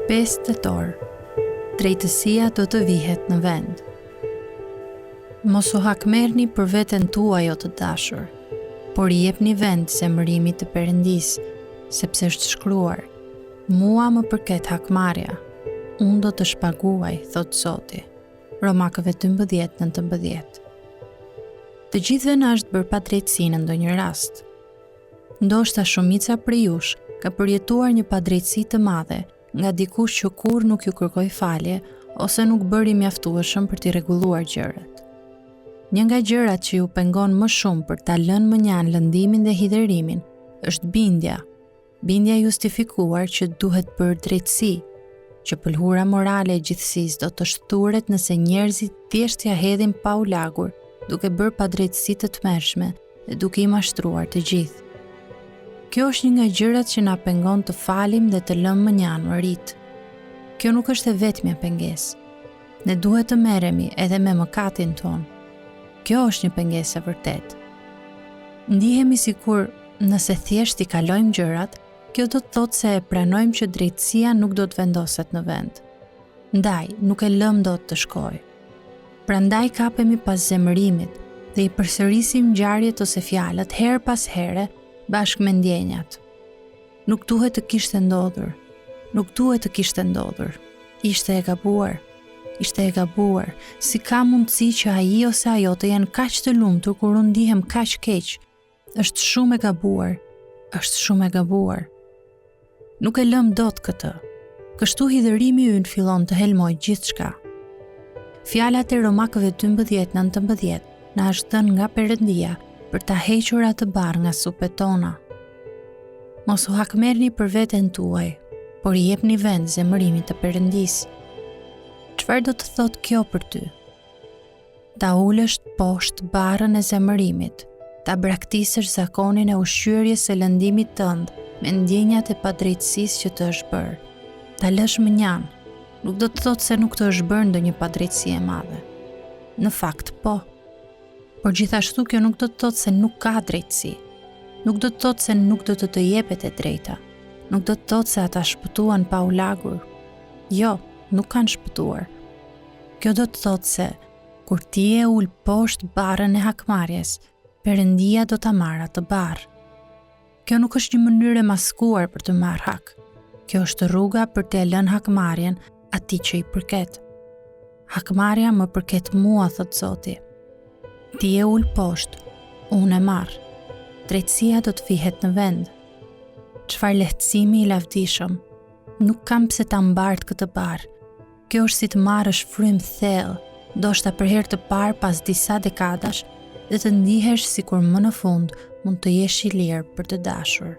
5 tetor. Drejtësia do të vihet në vend. Mos u hakmerrni për veten tuaj o të dashur, por i jepni vend zemërimit të Perëndisë, sepse është shkruar: Mua më përket hakmarrja, unë do të shpaguaj, thot Zoti. Romakëve 12:19. Të gjithëve na është bërë padrejtësi në ndonjë rast. Ndoshta shumica prej jush ka përjetuar një padrejtësi të madhe nga dikush që kur nuk ju kërkoi falje ose nuk bëri mjaftueshëm për t'i rregulluar gjërat. Një nga gjërat që ju pengon më shumë për ta lënë mënjan lëndimin dhe hidhërimin është bindja justifikuar që duhet bërë drejtësi, që pëlhura morale e gjithësisë do të shturet nëse njerëzit thjesht ja hedhin pa u lagur, duke bërë padrejtësi të tmerrshme dhe duke i mashtruar të gjithë. Kjo është një nga gjërat që na pengon të falim dhe të lëmë mënjan më rit. Kjo nuk është e vetmja pengesë. Ne duhet të merremi edhe me mëkatin ton. Kjo është një pengesë e vërtetë. Ndihemi sikur nëse thjesht i kalojmë gjërat, kjo do të thotë se e pranojmë që drejtësia nuk do të vendoset në vend. Ndaj, nuk e lëm dot të shkojë. Prandaj kapemi pas zemërimit dhe i përsërisim ngjarjet ose fjalët her pas here bashkë me ndjenjat. Nuk duhet të kishte ndodhur. Nuk duhet të kishte ndodhur. Ishte e gabuar. Si ka mundësi që ai ose ajo të jenë kaq të lumtur kur unë ndihem kaq keq? Është shumë e gabuar. Nuk e lëm dot këtë. Kështu hidhërimi ynë fillon të helmojë gjithçka. Fjalat e Romakëve 12:19 na është dhënë nga Perëndia për ta hequr atë barr nga supet tona. Mos u hakmerrni për veten tuaj, por i jepni vend zemërimit të Perëndisë. Çfarë do të thotë kjo për ty? Ta ulësh poshtë barrën e zemërimit, ta braktisësh zakonin e ushqyerjes së lëndimit tënd me ndjenjat e padrejtësisë që të është bërë. Ta lësh mënjan, nuk do të thotë se nuk të është bërë ndonjë padrejtësi e madhe. Në fakt, po. Por gjithashtu kjo nuk do të thotë se nuk ka drejtësi. Nuk do të thotë se nuk do të jepet e drejta. Nuk do të thotë se ata shpëtuan pa u lagur. Jo, nuk kanë shpëtuar. Kjo do të thotë se kur ti e ul poshtë barrën e hakmarrjes, Perëndia do ta marrë atë barr. Kjo nuk është një mënyrë e maskuar për të marrë hak. Kjo është rruga për të lënë hakmarrjen atij që i përket. Hakmarrja më përket mua, thot Zoti. Ti e ul poshtë, unë e marr. Drejtësia do të vihet në vend. Çfarë lehtësimi i lavdishëm. Nuk kam pse ta mbart këtë barr. Kjo është si të marrësh frymë thellë, ndoshta për herë të parë pas disa dekadash, dhe të ndihesh sikur më në fund mund të jesh i lirë për të dashur.